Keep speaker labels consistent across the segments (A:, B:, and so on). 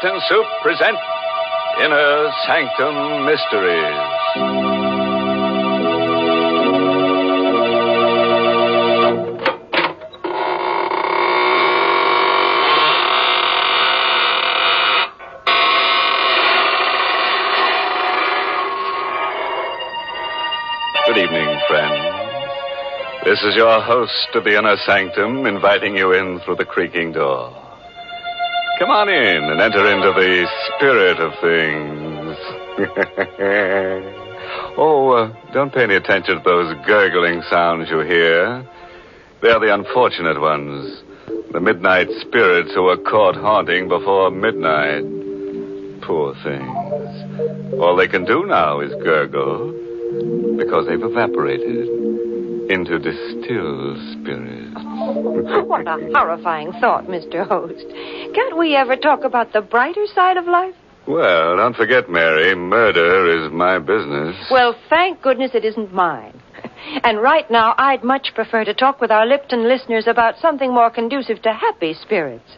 A: Captain Soup present Inner Sanctum Mysteries. Good evening, friends. This is your host of the Inner Sanctum inviting you in through the creaking door. Come on in and enter into the spirit of things. Don't pay any attention to those gurgling sounds you hear. They're the unfortunate ones. The midnight spirits who were caught haunting before midnight. Poor things. All they can do now is gurgle because they've evaporated into distilled spirits.
B: What a horrifying thought, Mr. Host. Can't we ever talk about the brighter side of life?
A: Well, don't forget, Mary, murder is my business.
B: Well, thank goodness it isn't mine. And right now, I'd much prefer to talk with our Lipton listeners about something more conducive to happy spirits.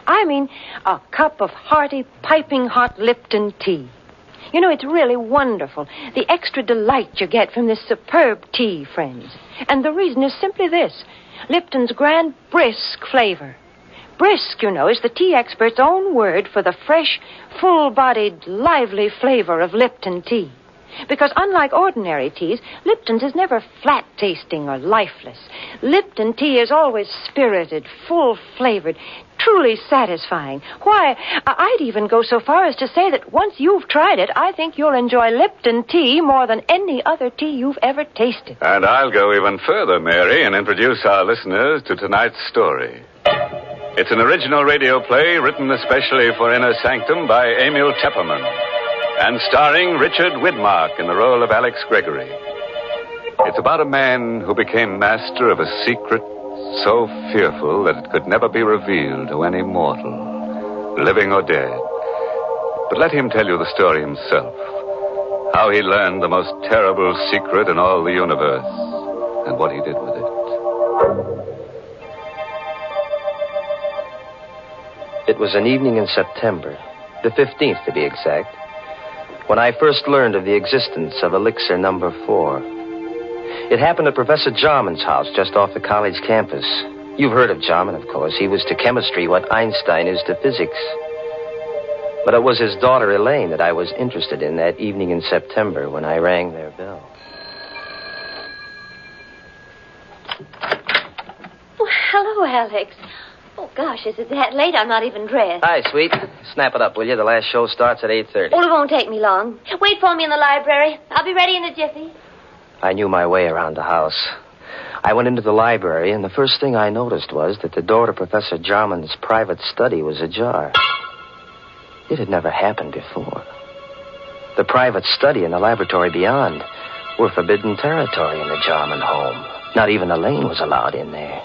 B: I mean, a cup of hearty, piping hot Lipton tea. You know, it's really wonderful, the extra delight you get from this superb tea, friends. And the reason is simply this: Lipton's grand brisk flavor. Brisk, you know, is the tea expert's own word for the fresh, full-bodied, lively flavor of Lipton tea. Because unlike ordinary teas, Lipton's is never flat-tasting or lifeless. Lipton tea is always spirited, full-flavored, truly satisfying. Why, I'd even go so far as to say that once you've tried it, I think you'll enjoy Lipton tea more than any other tea you've ever tasted.
A: And I'll go even further, Mary, and introduce our listeners to tonight's story. It's an original radio play written especially for Inner Sanctum by Emil Tepperman, and starring Richard Widmark in the role of Alex Gregory. It's about a man who became master of a secret so fearful that it could never be revealed to any mortal, living or dead. But let him tell you the story himself, how he learned the most terrible secret in all the universe, and what he did with it.
C: It was an evening in September, the 15th to be exact, when I first learned of the existence of elixir number 4. It happened at Professor Jarman's house just off the college campus. You've heard of Jarman, of course. He was to chemistry what Einstein is to physics. But it was his daughter Elaine that I was interested in that evening in September when I rang their bell.
D: Oh, hello, Alex. Oh, gosh, is it that late? I'm not even dressed.
C: Hi, sweet. Snap it up, will you? The last show starts at 8:30.
D: Oh, it won't take me long. Wait for me in the library. I'll be ready in a jiffy.
C: I knew my way around the house. I went into the library, and the first thing I noticed was that the door to Professor Jarman's private study was ajar. It had never happened before. The private study and the laboratory beyond were forbidden territory in the Jarman home. Not even Elaine was allowed in there.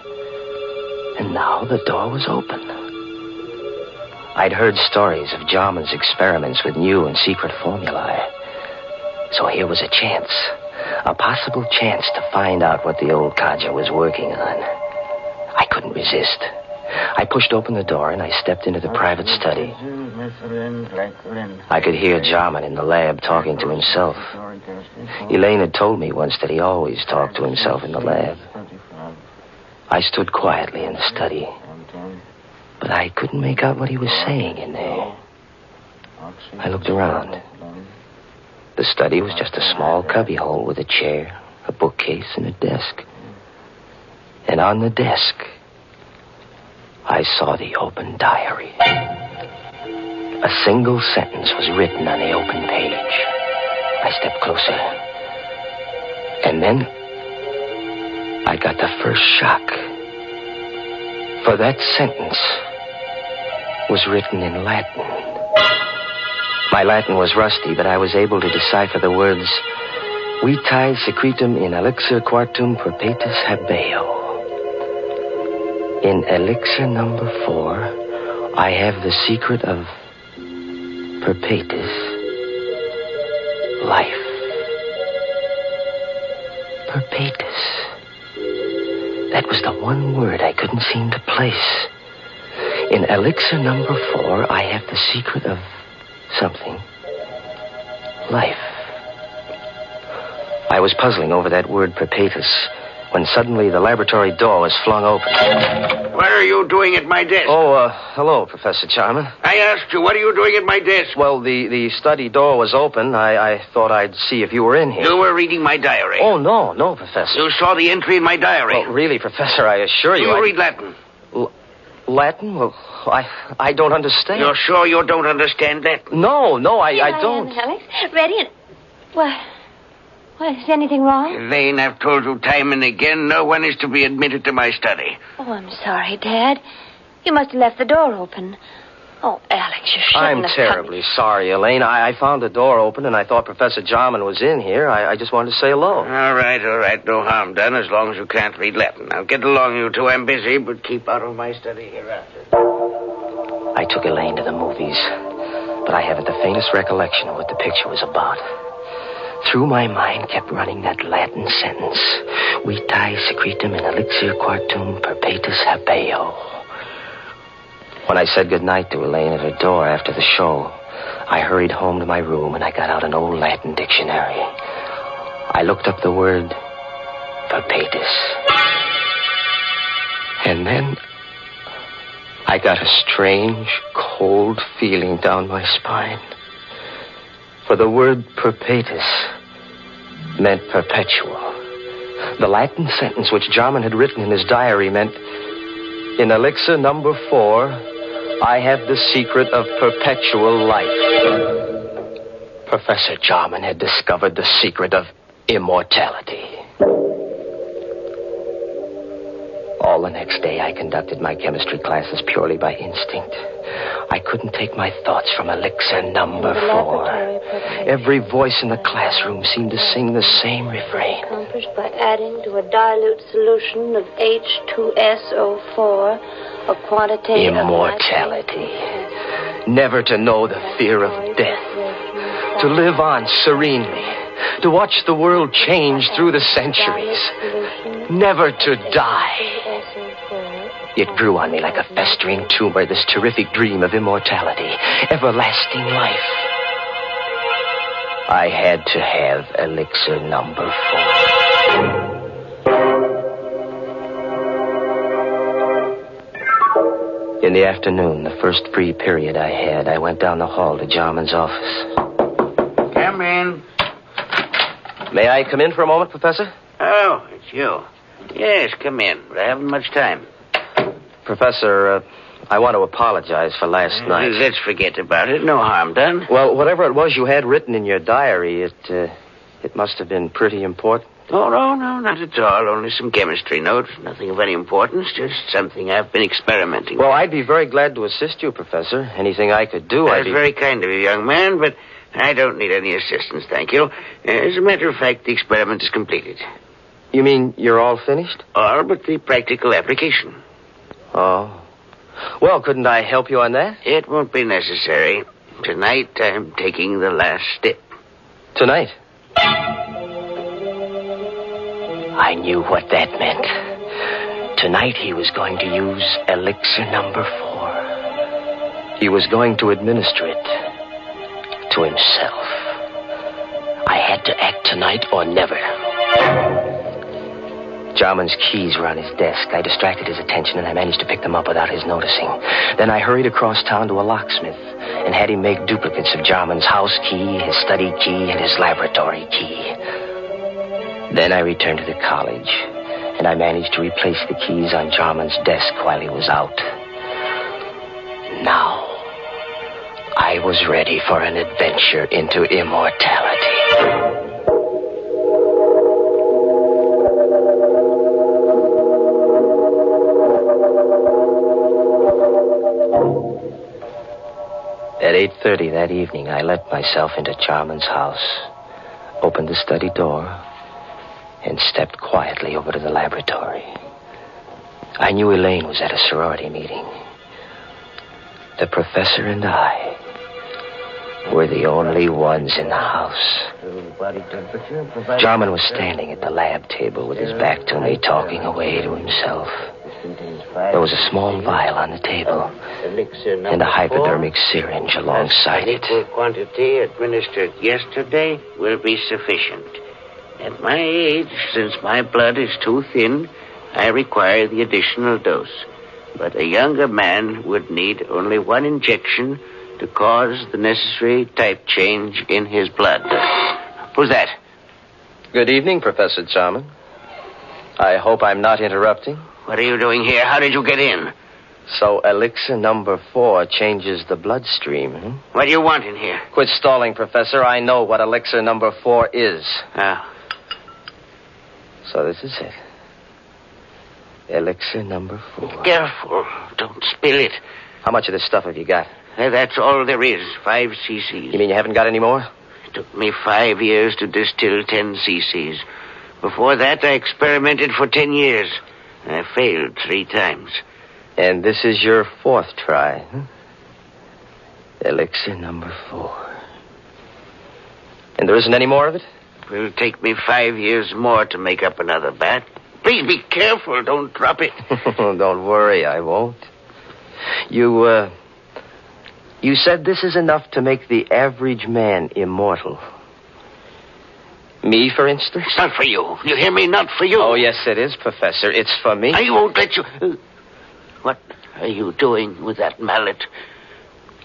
C: And now the door was open. I'd heard stories of Jarman's experiments with new and secret formulae. So here was a chance. A possible chance to find out what the old codger was working on. I couldn't resist. I pushed open the door and I stepped into the private study. I could hear Jarman in the lab talking to himself. Elaine had told me once that he always talked to himself in the lab. I stood quietly in the study, but I couldn't make out what he was saying in there. I looked around. The study was just a small cubbyhole with a chair, a bookcase, and a desk. And on the desk, I saw the open diary. A single sentence was written on the open page. I stepped closer. And then I got the first shock. For that sentence was written in Latin. My Latin was rusty, but I was able to decipher the words, Vitae secretum in elixir quartum perpetus habeo. In elixir number 4, I have the secret of perpetus life. Perpetus. That was the one word I couldn't seem to place. In elixir number 4, I have the secret of something. Life. I was puzzling over that word perpetus when suddenly the laboratory door was flung open.
E: What are you doing at my desk?
C: Oh, hello, Professor Jarman.
E: I asked you, what are you doing at my desk?
C: Well, the study door was open. I thought I'd see if you were in here.
E: You were reading my diary.
C: Oh, no, Professor.
E: You saw the entry in my diary.
C: Well, really, Professor, I assure you.
E: You read Latin.
C: Latin? Well, I don't understand.
E: You're sure you don't understand Latin?
C: No, I
D: Here
C: don't.
D: I am, Alex. Ready and... Well, is anything wrong?
E: Elaine, I've told you time and again, no one is to be admitted to my study.
D: Oh, I'm sorry, Dad. You must have left the door open. Oh, Alex, you shouldn't
C: I'm
D: have
C: terribly sorry, Elaine. I found the door open, and I thought Professor Jarman was in here. I just wanted to say hello.
E: All right. No harm done as long as you can't read Latin. Now, get along, you two. I'm busy, but keep out of my study hereafter.
C: I took Elaine to the movies, but I haven't the faintest recollection of what the picture was about. Through my mind kept running that Latin sentence, Vitae secretum in elixir quartum perpetus habeo. When I said goodnight to Elaine at her door after the show, I hurried home to my room and I got out an old Latin dictionary. I looked up the word perpetus. And then I got a strange, cold feeling down my spine. For the word perpetus meant perpetual. The Latin sentence which Jarman had written in his diary meant, in elixir number 4, I have the secret of perpetual life. Professor Jarman had discovered the secret of immortality. All the next day, I conducted my chemistry classes purely by instinct. I couldn't take my thoughts from elixir number 4. Every voice in the classroom seemed to sing the same refrain.
D: Accomplished by adding to a dilute solution of H2SO4 a quantity
C: immortality. Never to know the fear of death. To live on serenely. To watch the world change through the centuries. Never to die. It grew on me like a festering tumor, this terrific dream of immortality, everlasting life. I had to have elixir number 4. In the afternoon, the first free period I had, I went down the hall to Jarman's office.
E: Come in.
C: May I come in for a moment, Professor?
E: Oh, it's you. Yes, come in, but I haven't much time.
C: Professor, I want to apologize for last night.
E: Let's forget about it. No harm done.
C: Well, whatever it was you had written in your diary, it must have been pretty important.
E: Oh, no, not at all. Only some chemistry notes. Nothing of any importance. Just something I've been experimenting with.
C: Well, I'd be very glad to assist you, Professor. Anything I could do,
E: That's very kind of you, young man, but I don't need any assistance, thank you. As a matter of fact, the experiment is completed.
C: You mean you're all finished?
E: All but the practical application.
C: Oh. Well, couldn't I help you on that?
E: It won't be necessary. Tonight, I'm taking the last step.
C: Tonight? I knew what that meant. Tonight, he was going to use elixir number 4. He was going to administer it to himself. I had to act tonight or never. Jarman's keys were on his desk. I distracted his attention, and I managed to pick them up without his noticing. Then I hurried across town to a locksmith and had him make duplicates of Jarman's house key, his study key, and his laboratory key. Then I returned to the college, and I managed to replace the keys on Jarman's desk while he was out. Now, I was ready for an adventure into immortality. At 8:30 that evening, I let myself into Jarman's house, opened the study door, and stepped quietly over to the laboratory. I knew Elaine was at a sorority meeting. The professor and I were the only ones in the house. Jarman was standing at the lab table with his back to me, talking away to himself. There was a small vial on the table and a hypodermic syringe alongside it.
E: Equal quantity administered yesterday will be sufficient. At my age, since my blood is too thin, I require the additional dose. But a younger man would need only one injection to cause the necessary type change in his blood. Who's that?
C: Good evening, Professor Jarman. I hope I'm not interrupting.
E: What are you doing here? How did you get in?
C: So elixir number 4 changes the bloodstream, huh?
E: What do you want in here?
C: Quit stalling, Professor. I know what elixir number 4 is.
E: Ah.
C: So this is it. Elixir number 4.
E: Careful. Don't spill it.
C: How much of this stuff have you got?
E: That's all there is. 5 cc's.
C: You mean you haven't got any more?
E: It took me 5 years to distill 10 cc's. Before that, I experimented for 10 years. I failed 3 times.
C: And this is your 4th try, huh? Elixir number 4. And there isn't any more of it?
E: It will take me 5 years more to make up another bat. Please be careful. Don't drop it.
C: Don't worry, I won't. You said this is enough to make the average man immortal. Me, for instance?
E: It's not for you. You hear me? Not for you.
C: Oh, yes, it is, Professor. It's for me.
E: I won't let you... What are you doing with that mallet?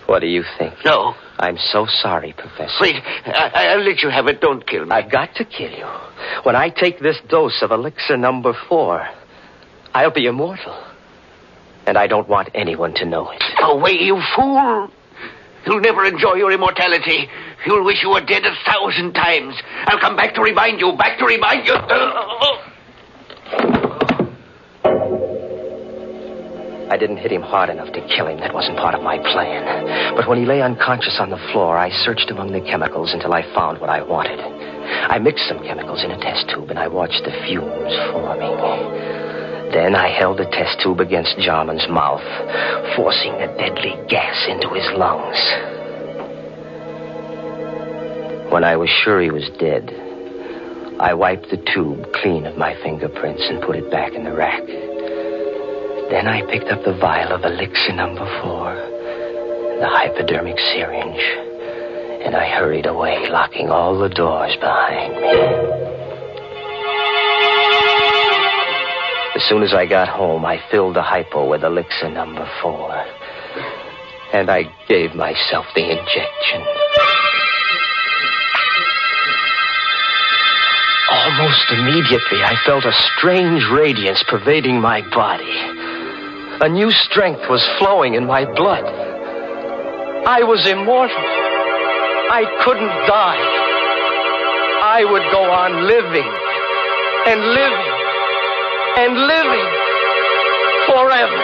C: What do you think?
E: No.
C: I'm so sorry, Professor.
E: Wait. I'll let you have it. Don't kill me.
C: I've got to kill you. When I take this dose of elixir number 4, I'll be immortal. And I don't want anyone to know it.
E: Away, you fool. You'll never enjoy your immortality. You'll wish you were dead 1,000 times. I'll come back to remind you. Back to remind you.
C: I didn't hit him hard enough to kill him. That wasn't part of my plan. But when he lay unconscious on the floor, I searched among the chemicals until I found what I wanted. I mixed some chemicals in a test tube, and I watched the fumes forming. Then I held the test tube against Jarman's mouth, forcing the deadly gas into his lungs. When I was sure he was dead, I wiped the tube clean of my fingerprints and put it back in the rack. Then I picked up the vial of elixir number 4, the hypodermic syringe, and I hurried away, locking all the doors behind me. As soon as I got home, I filled the hypo with elixir number 4, and I gave myself the injection. Almost immediately, I felt a strange radiance pervading my body. A new strength was flowing in my blood. I was immortal. I couldn't die. I would go on living and living and living forever.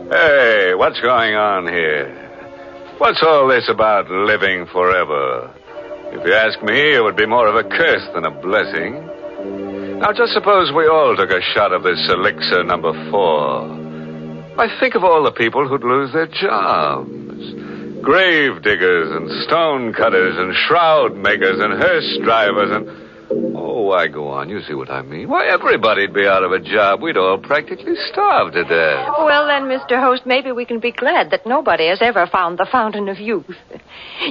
A: Hey, what's going on here? What's all this about living forever? If you ask me, it would be more of a curse than a blessing. Now, just suppose we all took a shot of this elixir number 4. I think of all the people who'd lose their jobs. Grave diggers and stone cutters and shroud makers and hearse drivers and... Oh, why, go on. You see what I mean. Why, everybody'd be out of a job. We'd all practically starve to death.
B: Well, then, Mr. Host, maybe we can be glad that nobody has ever found the fountain of youth.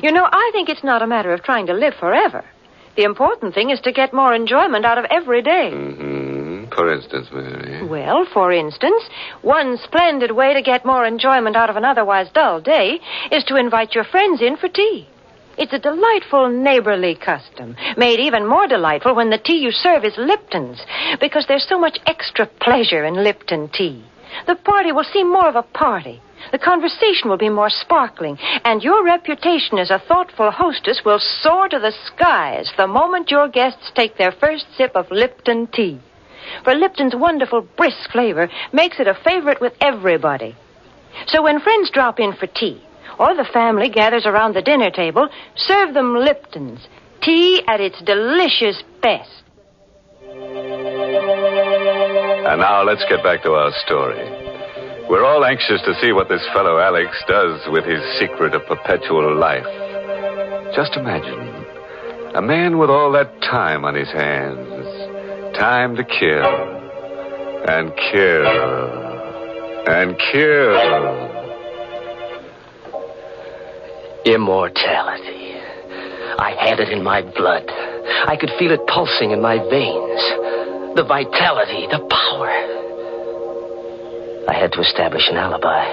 B: You know, I think it's not a matter of trying to live forever. The important thing is to get more enjoyment out of every day.
A: Mm-hmm. For instance, Mary.
B: Well, for instance, one splendid way to get more enjoyment out of an otherwise dull day is to invite your friends in for tea. It's a delightful neighborly custom, made even more delightful when the tea you serve is Lipton's, because there's so much extra pleasure in Lipton tea. The party will seem more of a party. The conversation will be more sparkling, and your reputation as a thoughtful hostess will soar to the skies the moment your guests take their first sip of Lipton tea. For Lipton's wonderful brisk flavor makes it a favorite with everybody. So when friends drop in for tea, or the family gathers around the dinner table, serve them Lipton's, tea at its delicious best.
A: And now let's get back to our story. We're all anxious to see what this fellow Alex does with his secret of perpetual life. Just imagine, a man with all that time on his hands. Time to kill. And kill. And kill.
C: Immortality. I had it in my blood. I could feel it pulsing in my veins. The vitality, the power. I had to establish an alibi.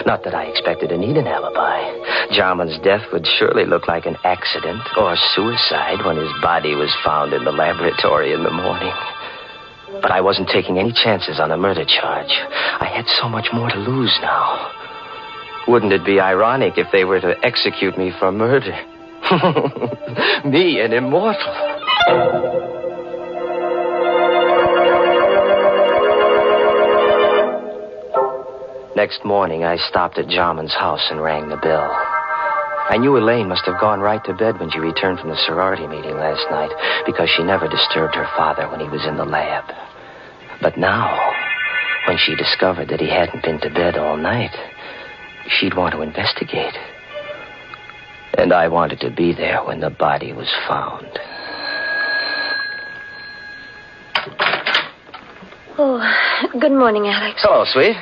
C: Not that I expected to need an alibi. Jarman's death would surely look like an accident or suicide when his body was found in the laboratory in the morning. But I wasn't taking any chances on a murder charge. I had so much more to lose now. Wouldn't it be ironic if they were to execute me for murder? Me, an immortal. Next morning, I stopped at Jarman's house and rang the bell. I knew Elaine must have gone right to bed when she returned from the sorority meeting last night, because she never disturbed her father when he was in the lab. But now, when she discovered that he hadn't been to bed all night, she'd want to investigate. And I wanted to be there when the body was found.
D: Oh, good morning, Alex.
C: Hello, sweet.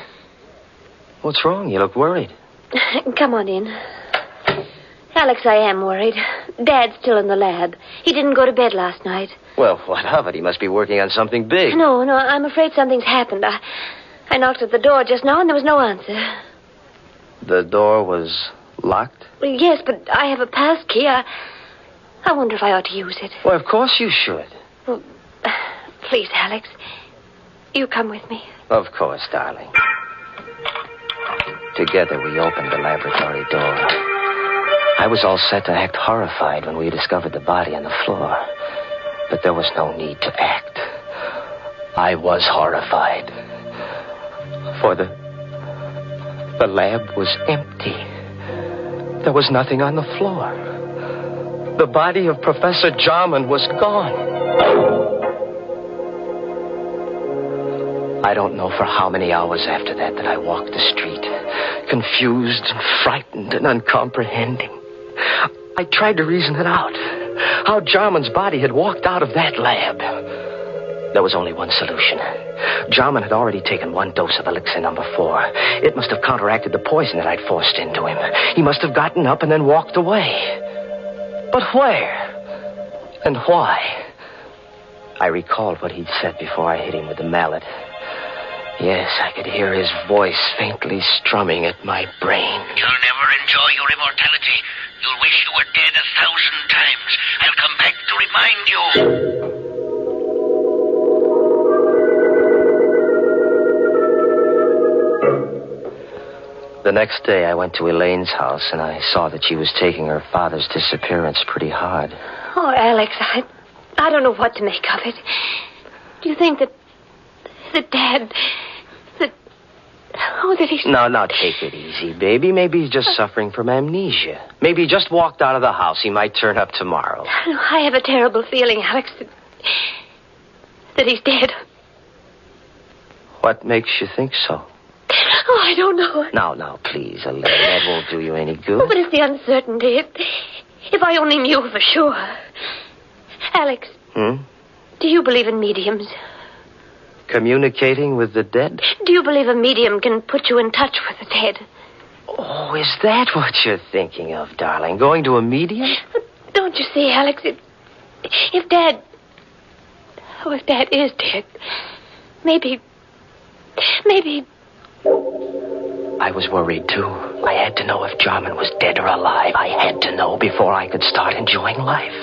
C: What's wrong? You look worried.
D: Come on in. Alex, I am worried. Dad's still in the lab. He didn't go to bed last night.
C: Well, what of it? He must be working on something big.
D: No, I'm afraid something's happened. I knocked at the door just now and there was no answer.
C: The door was locked?
D: Well, yes, but I have a pass key. I wonder if I ought to use it.
C: Well, of course you should.
D: Well, please, Alex. You come with me.
C: Of course, darling. Together we opened the laboratory door. I was all set to act horrified when we discovered the body on the floor. But there was no need to act. I was horrified. For the lab was empty. There was nothing on the floor. The body of Professor Jarman was gone. I don't know for how many hours after that I walked the street, confused and frightened and uncomprehending. I tried to reason it out, how Jarman's body had walked out of that lab. There was only one solution. Jarman had already taken one dose of elixir number 4. It must have counteracted the poison that I'd forced into him. He must have gotten up and then walked away. But where? And why? I recalled what he'd said before I hit him with the mallet. Yes, I could hear his voice faintly strumming at my brain.
E: You'll never enjoy your immortality. You'll wish you were dead 1,000 times. I'll come back to remind you.
C: The next day, I went to Elaine's house, and I saw that she was taking her father's disappearance pretty hard.
D: Oh, Alex, I don't know what to make of it. Do you think that Dad... that he's...
C: Now, take it easy, baby. Maybe he's just suffering from amnesia. Maybe he just walked out of the house. He might turn up tomorrow.
D: I have a terrible feeling, Alex, that he's dead.
C: What makes you think so?
D: Oh, I don't know.
C: Now, please, Elaine. That won't do you any good.
D: Oh, but it's the uncertainty. If I only knew for sure. Alex. Do you believe in mediums?
C: Communicating with the dead?
D: Do you believe a medium can put you in touch with the dead?
C: Oh, is that what you're thinking of, darling? Going to a medium?
D: But don't you see, Alex, if Dad is dead, maybe...
C: I was worried, too. I had to know if Jarman was dead or alive. I had to know before I could start enjoying life.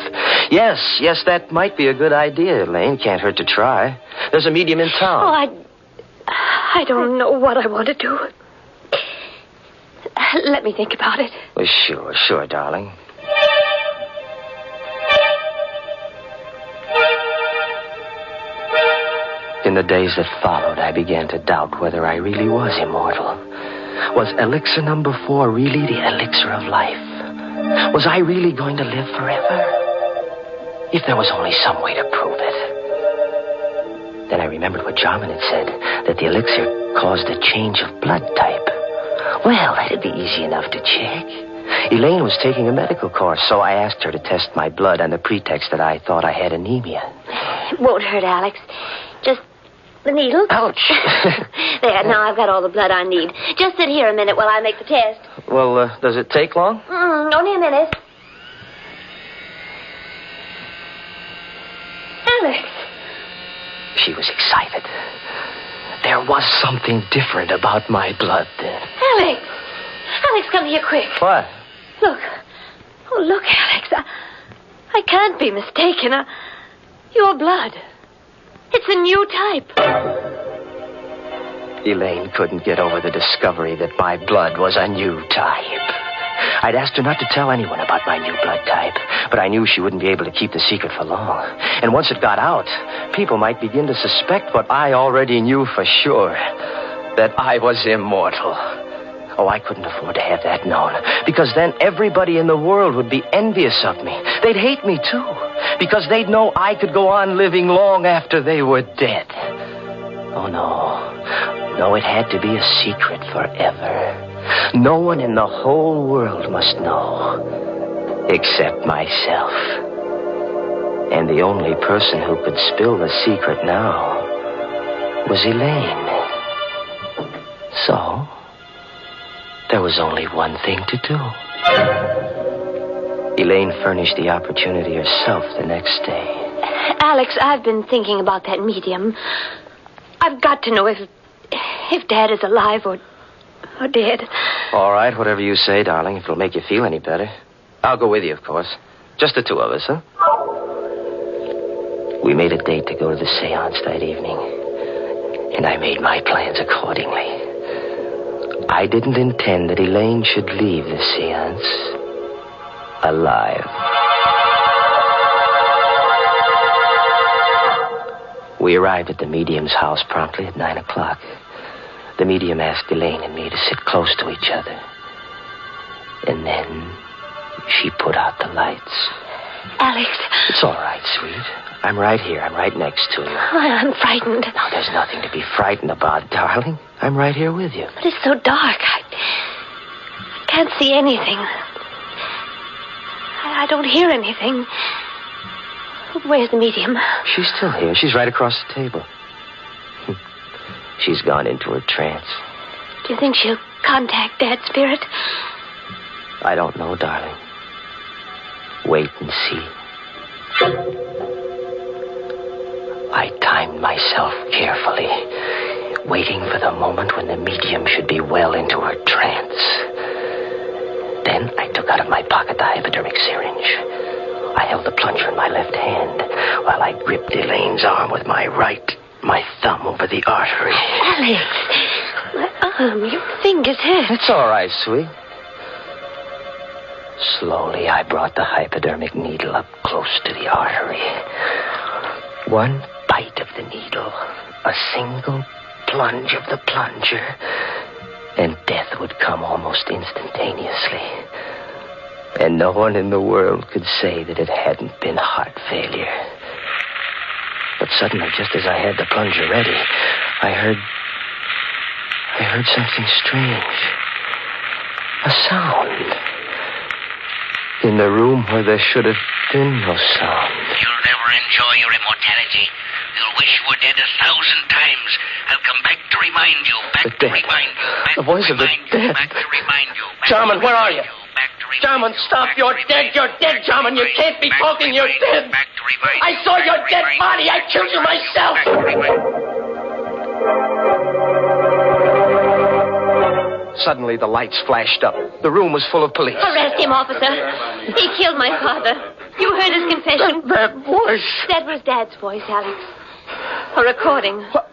C: Yes, that might be a good idea, Elaine. Can't hurt to try. There's a medium in town.
D: Oh, I don't know what I want to do. Let me think about it.
C: Well, sure, darling. In the days that followed, I began to doubt whether I really was immortal. Was elixir number 4 really the elixir of life? Was I really going to live forever? If there was only some way to prove it. Then I remembered what Jarman had said, that the elixir caused a change of blood type. Well, that'd be easy enough to check. Elaine was taking a medical course, so I asked her to test my blood on the pretext that I thought I had anemia.
D: It won't hurt, Alex. Just the needle.
C: Ouch.
D: There, now I've got all the blood I need. Just sit here a minute while I make the test.
C: Well, does it take long?
D: Only a minute. Alex.
C: She was excited. There was something different about my blood then.
D: Alex! Alex, come here quick.
C: What?
D: Look. Oh, look, Alex. I can't be mistaken. Your blood. It's a new type.
C: Elaine couldn't get over the discovery that my blood was a new type. I'd asked her not to tell anyone about my new blood type, but I knew she wouldn't be able to keep the secret for long. And once it got out, people might begin to suspect what I already knew for sure, that I was immortal. Oh, I couldn't afford to have that known, because then everybody in the world would be envious of me. They'd hate me, too, because they'd know I could go on living long after they were dead. Oh, no. No, it had to be a secret forever. No one in the whole world must know, except myself. And the only person who could spill the secret now was Elaine. So, there was only one thing to do. Elaine furnished the opportunity herself the next day.
D: Alex, I've been thinking about that medium. I've got to know if Dad is alive or dead.
C: All right, whatever you say, darling, if it'll make you feel any better. I'll go with you, of course. Just the two of us, huh? We made a date to go to the seance that evening, and I made my plans accordingly. I didn't intend that Elaine should leave the seance alive. We arrived at the medium's house promptly at 9 o'clock. The medium asked Elaine and me to sit close to each other. And then she put out the lights.
D: Alex.
C: It's all right, sweet. I'm right here. I'm right next to you.
D: I'm frightened.
C: Now, there's nothing to be frightened about, darling. I'm right here with you.
D: But it's so dark. I can't see anything. I don't hear anything. Where's the medium?
C: She's still here. She's right across the table. She's gone into her trance.
D: Do you think she'll contact Dad's spirit?
C: I don't know, darling. Wait and see. I timed myself carefully, waiting for the moment when the medium should be well into her trance. Then I took out of my pocket the hypodermic syringe. I held the plunger in my left hand while I gripped Elaine's arm with my right, my thumb over the artery.
D: Alex, my arm, your fingers hurt.
C: It's all right, sweet. Slowly, I brought the hypodermic needle up close to the artery. One bite of the needle, a single plunge of the plunger, and death would come almost instantaneously. And no one in the world could say that it hadn't been heart failure. But suddenly, just as I had the plunger ready, I heard something strange. A sound. In the room where there should have been no sound.
E: You'll never enjoy your immortality. You'll wish you were dead 1,000 times. I'll come back to remind you. Back to remind you.
C: The voice of the dead.
E: Back to remind you.
C: Jarman, where are you? Jarman, stop. You're dead. You're dead, Jarman. You can't be talking. You're dead. I saw your dead body. I killed you myself. Suddenly, the lights flashed up. The room was full of police.
D: Arrest him, officer. He killed my father. You heard his confession.
C: That voice.
D: That was Dad's voice, Alex. A recording.
C: What?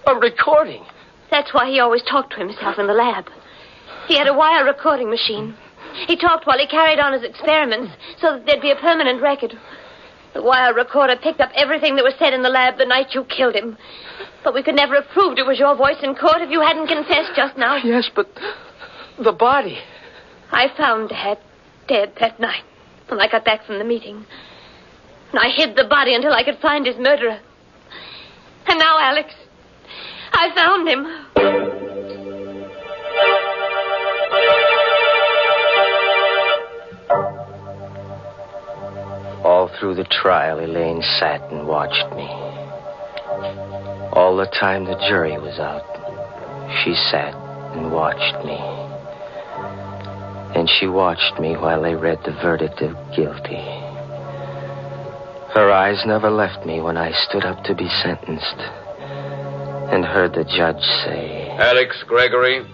C: A recording?
D: That's why he always talked to himself in the lab. He had a wire recording machine. He talked while he carried on his experiments so that there'd be a permanent record. The wire recorder picked up everything that was said in the lab the night you killed him. But we could never have proved it was your voice in court if you hadn't confessed just now.
C: Yes, but the body.
D: I found Dad dead that night when I got back from the meeting. And I hid the body until I could find his murderer. And now, Alex, I found him.
C: All through the trial, Elaine sat and watched me. All the time the jury was out, she sat and watched me. And she watched me while they read the verdict of guilty. Her eyes never left me when I stood up to be sentenced and heard the judge say,
F: Alex Gregory,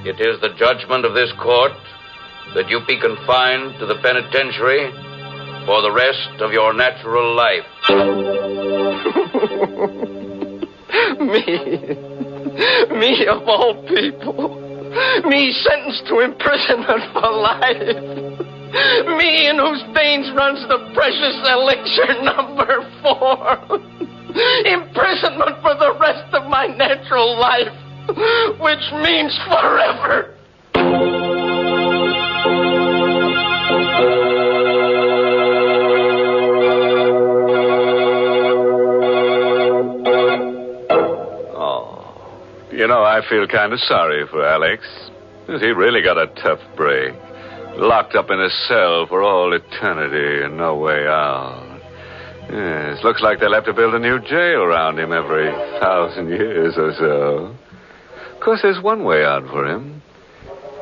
F: it is the judgment of this court that you be confined to the penitentiary for the rest of your natural life.
C: Me of all people. Me sentenced to imprisonment for life. Me in whose veins runs the precious elixir number 4. Imprisonment for the rest of my natural life, which means forever.
A: You know, I feel kind of sorry for Alex. He really got a tough break. Locked up in a cell for all eternity and no way out. Yes, looks like they'll have to build a new jail around him every 1,000 years or so. Of course, there's one way out for him.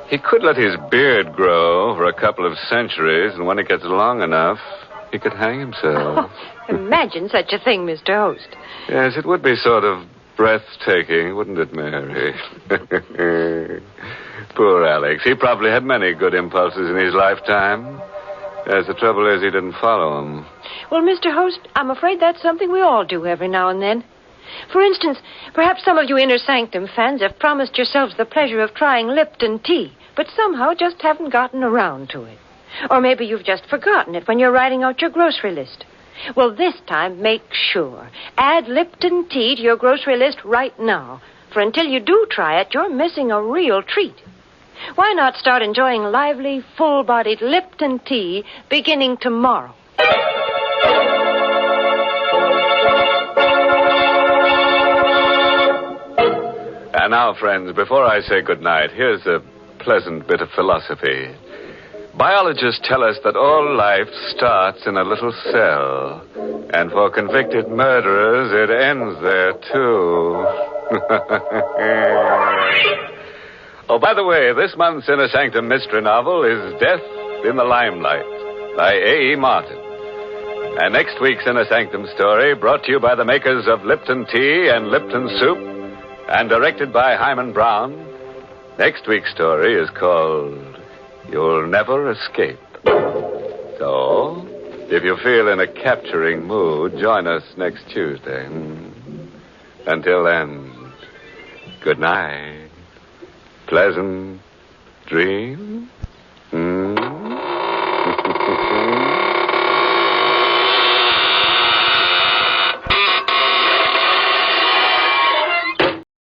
A: He could let his beard grow for a couple of centuries, and when it gets long enough, he could hang himself.
B: Oh, imagine such a thing, Mr. Host.
A: Yes, it would be sort of breathtaking, wouldn't it, Mary? Poor Alex. He probably had many good impulses in his lifetime. Yes, the trouble is he didn't follow them.
B: Well, Mr. Host, I'm afraid that's something we all do every now and then. For instance, perhaps some of you Inner Sanctum fans have promised yourselves the pleasure of trying Lipton tea, but somehow just haven't gotten around to it. Or maybe you've just forgotten it when you're writing out your grocery list. Well, this time, make sure. Add Lipton tea to your grocery list right now. For until you do try it, you're missing a real treat. Why not start enjoying lively, full-bodied Lipton tea beginning tomorrow?
A: And now, friends, before I say goodnight, here's a pleasant bit of philosophy. Biologists tell us that all life starts in a little cell. And for convicted murderers, it ends there, too. Oh, by the way, this month's Inner Sanctum Mystery novel is Death in the Limelight by A.E. Martin. And next week's Inner Sanctum story, brought to you by the makers of Lipton Tea and Lipton Soup, and directed by Hyman Brown. Next week's story is called You'll Never Escape. So, if you feel in a capturing mood, join us next Tuesday. Until then, good night. Pleasant dreams.